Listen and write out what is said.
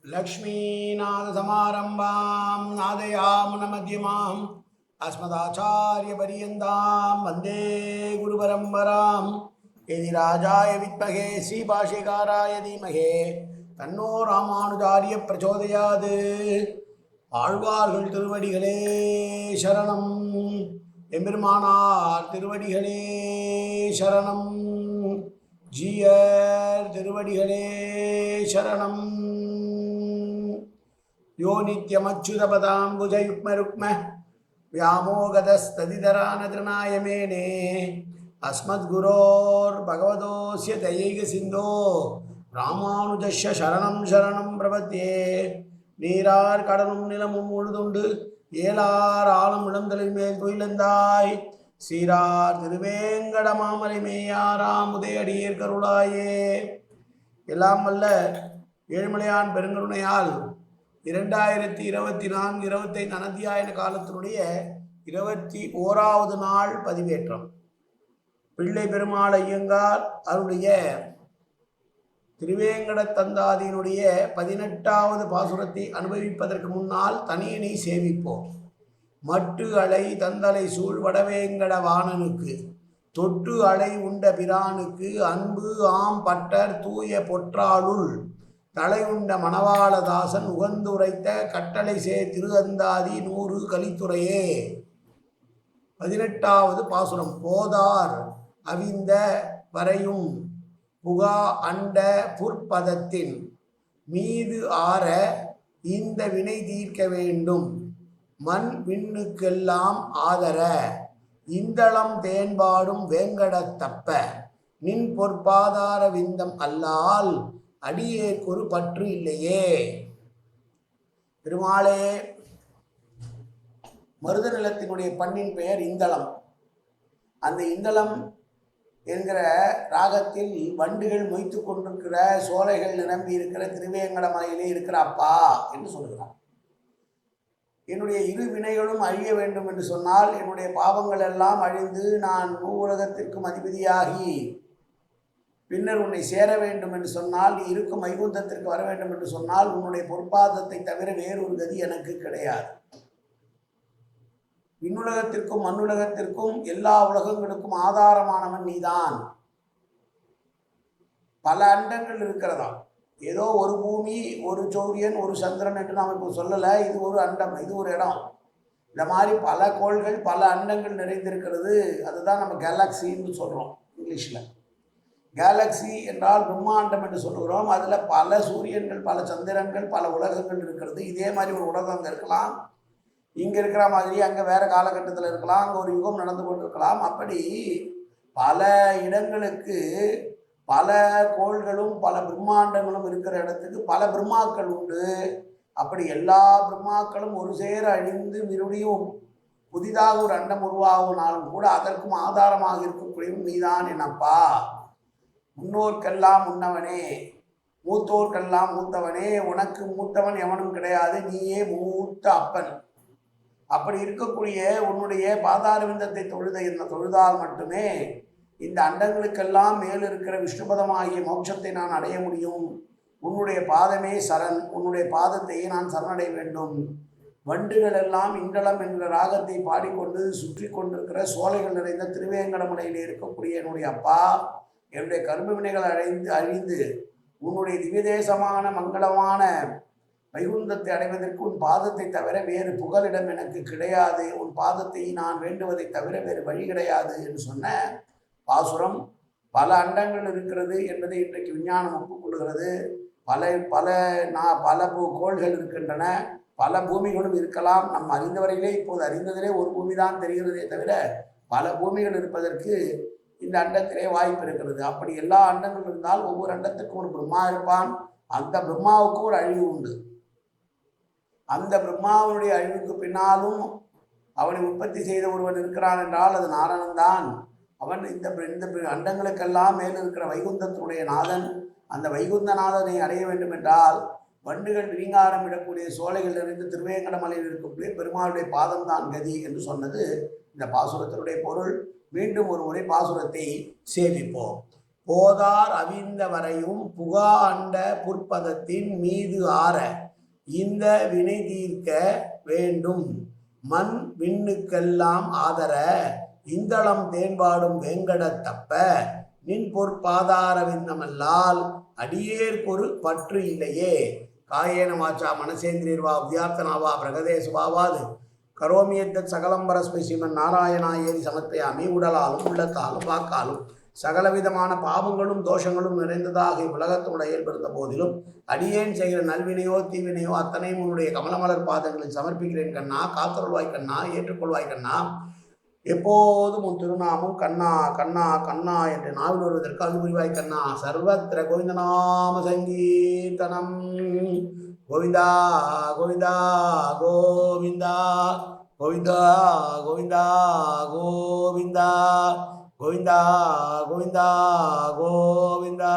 लक्ष्मीनाथसमारम्भां नादयामुनमध्यमाम् अस्मदाचार्यपर्यन्तां वन्दे गुरुपरम्परां यदिराजाय विद्महे श्रीभाष्यकाराय धीमहि तन्नो रामानुजार्य प्रचोदयात् ஆழ்வார்கள் திருவடிகளே சரணம் எம்பெருமானார் திருவடிகளே சரணம் ஜீயர் திருவடிகளே சரணம் यो नित्यमच्युतपदाम्बुजयुग्मरुक्म व्यामोगतस्तदितरानतृणाय मेने अस्मद्गुरोर्भगवतोऽस्य दयैकसिन्धो रामानुजस्य शरणं शरणं प्रपद्ये நீரார் கடலும் நிலமும் முழுதுண்டு ஏலார் ஆளும் இளந்தலின் மேல் துயிலந்தாய் சீரார் திருவேங்கட மாமலை மேயாராம் உதயடியேர் கருளாயே. எல்லாம் வல்ல ஏழுமலையான் பெருங்கருணையால் 2024-25 அனத்தியாயன காலத்தினுடைய 21வது நாள் பதிவேற்றம். பிள்ளை பெருமாள் ஐயங்கார் அவருடைய திருவேங்கட தந்தாதியினுடைய 18வது பாசுரத்தை அனுபவிப்பதற்கு முன்னால் தனியனை சேவிப்போம். மட்டு அலை தந்தலை சூழ் வடவேங்கட வாணனுக்கு தொட்டு அலை உண்ட பிரானுக்கு அன்பு ஆம் பட்டர் தூய பொற்றாளுள் தலை உண்ட மணவாளதாசன் உகந்துரைத்த கட்டளை சே திருஅந்தாதி 100 கலித்துறையே. 18வது பாசுரம். போதார் அவிந்த வரையும் புகா அண்ட புற்பதத்தின் மீது ஆற இந்த வினை தீர்க்க வேண்டும் மண் விண்ணுக்கெல்லாம் ஆதர இந்தளம் தேன்பாடும் வேங்கடத்தப்ப நின் பொற்பாதார விந்தம் அல்லால் அடியேற்கொரு பற்று இல்லையே. பெருமாளே, மருத நிலத்தினுடைய பண்ணின் பெயர் இந்தளம். அந்த இந்தளம் என்கிற ராகத்தில் வண்டுகள் மொய்த்து கொண்டிருக்கிற சோலைகள் நிரம்பி இருக்கிற திருவேங்கட மலையிலே இருக்கிற அப்பா என்று சொல்கிறார். என்னுடைய இரு வினைகளும் அழிய வேண்டும் என்று சொன்னால், என்னுடைய பாவங்கள் எல்லாம் அழிந்து நான் பூவுலகத்திற்கும் அதிபதியாகி பின்னர் உன்னை சேர வேண்டும் என்று சொன்னால், நீ இருக்கும் வைகுந்தத்திற்கு வர வேண்டும் என்று சொன்னால், உன்னுடைய பொற்பாதத்தை தவிர வேறொரு கதி எனக்கு கிடையாது. விண்ணுலகத்திற்கும் மண்ணுலகத்திற்கும் எல்லா உலகங்களுக்கும் ஆதாரமானவன் நீதான். பல அண்டங்கள் இருக்கிறதா, ஏதோ ஒரு பூமி, ஒரு சூரியன், ஒரு சந்திரன் என்று நாம் இப்போ சொல்லலை. இது ஒரு அண்டம், இது ஒரு இடம். இந்த மாதிரி பல கோள்கள், பல அண்டங்கள் நிறைந்திருக்கிறது. அதுதான் நம்ம கேலக்சின்னு சொல்கிறோம் இங்கிலீஷில். கேலக்சி என்றால் பிரம்மாண்டம் என்று சொல்லுகிறோம். அதில் பல சூரியன்கள், பல சந்திரன்கள், பல உலகங்கள் இருக்கிறது. இதே மாதிரி ஒரு உலகம் அங்கே இருக்கலாம், இங்கே இருக்கிற மாதிரி அங்கே வேறு காலகட்டத்தில் இருக்கலாம், அங்கே ஒரு யுகம் நடந்து கொண்டு இருக்கலாம். அப்படி பல இடங்களுக்கு பல கோள்களும் பல பிரம்மாண்டங்களும் இருக்கிற இடத்துக்கு பல பிரம்மாக்கள் உண்டு. அப்படி எல்லா பிரம்மாக்களும் ஒரு சேர அழிந்து மறுபடியும் புதிதாக ஒரு அண்டம் உருவாகுனாலும் கூட அதற்கும் ஆதாரமாக இருக்கக்கூடியவன் நீதான் என்னப்பா. முன்னோர்க்கெல்லாம் முன்னவனே, மூத்தோர்க்கெல்லாம் மூத்தவனே, உனக்கு மூத்தவன் எவனும் கிடையாது, நீயே மூத்த அப்பன். அப்படி இருக்கக்கூடிய உன்னுடைய பாதார விந்தத்தை தொழுதால் மட்டுமே இந்த அண்டங்களுக்கெல்லாம் மேல் இருக்கிற விஷ்ணுபதமாகிய மோட்சத்தை நான் அடைய முடியும். உன்னுடைய பாதமே சரண், உன்னுடைய பாதத்தையே நான் சரணடைய வேண்டும். வண்டுகள் எல்லாம் இந்தளம் என்கிற ராகத்தை பாடிக்கொண்டு சுற்றி கொண்டிருக்கிற சோலைகள் நிறைந்த திருவேங்கடமலையில் இருக்கக்கூடிய என்னுடைய அப்பா, என்னுடைய கர்ம வினைகள் அழிந்து உன்னுடைய திவ்யதேசமான மங்களமான வைகுந்தத்தை அடைவதற்கு உன் பாதத்தை தவிர வேறு புகலிடம் எனக்கு கிடையாது. உன் பாதத்தை நான் வேண்டுவதை தவிர வேறு வழி கிடையாது என்று சொன்ன பாசுரம். பல அண்டங்கள் இருக்கிறது என்பதை இன்றைக்கு விஞ்ஞானம் ஒப்புக்கொள்கிறது. பல கோள்கள் இருக்கின்றன, பல பூமிகளும் இருக்கலாம். நம்ம அறிந்தவரையிலே இப்போது அறிந்ததிலே ஒரு பூமி தான் தெரிகிறதே தவிர பல பூமிகள் இருப்பதற்கு இந்த அண்டத்திலே வாய்ப்பு இருக்கிறது. அப்படி எல்லா அண்டங்கள் இருந்தால் ஒவ்வொரு அண்டத்துக்கும் ஒரு பிரம்மா இருப்பான். அந்த பிரம்மாவுக்கு ஒரு அழிவு உண்டு. அந்த பிரம்மாவுடைய அழிவுக்கு பின்னாலும் அவனை உற்பத்தி செய்த ஒருவன் இருக்கிறான் என்றால் அது நாராயணன் தான். அவன் இந்த அண்டங்களுக்கெல்லாம் மேல் இருக்கிற வைகுந்தத்தினுடைய நாதன். அந்த வைகுந்தநாதனை அடைய வேண்டும் என்றால் வண்டுகள் ரீங்காரம் விடக்கூடிய சோலைகள் நிறைந்து திருவேங்கடமலையில் இருக்கக்கூடிய பெருமாளுடைய பாதம் தான் கதி என்று சொன்னது இந்த பாசுரத்தினுடைய பொருள். மீண்டும் ஒரு முறை பாசுரத்தை சேவிப்போம். போதார் அவிழ்ந்த வரையும் புகா அண்ட புற்பதத்தின் மீது ஆற இந்த வினை தீர்க்க வேண்டும் மண் விண்ணுக்கெல்லாம் ஆதர இந்தளம் தேன்பாடும் வேங்கடத்தப்ப நின் பொற்பாதார விந்தமல்லால் அடியேற்கொரு பற்று இல்லையே. காயேன வாச்சா மனசேந்திரியர்வா உத்யார்த்தனாவா பிரகதேசுவாவாது கரோமியத்த சகலம் பரஸ்மை ஸ்ரீமன் நாராயணாயேதி சமர்ப்பயாமி. உடலாலும் உள்ளத்தாலும் வாக்காலும் சகலவிதமான பாவங்களும் தோஷங்களும் நிறைந்ததாக உலகத்தோட ஏற்படுத்த போதிலும் அடியேன் செய்கிற நல்வினையோ தீவினையோ அத்தனையும் உன்னுடைய கமலமலர் பாதங்களில் சமர்ப்பிக்கிறேன் கண்ணா. காத்தருள்வாய் கண்ணா, ஏற்றுக்கொள்வாய் கண்ணா. எப்போதும் உன் திருநாமம் கண்ணா கண்ணா கண்ணா என்று நாவில் வருவதற்கு அனுபவிவாய் கண்ணா. சர்வத்திர கோவிந்தநாம சங்கீர்த்தனம். கோவிந்தா கோவிந்தா கோவிந்தா கோவிந்தா கோவிந்தா கோவிந்தா கோவிந்தா கோவிந்தா கோவிந்தா.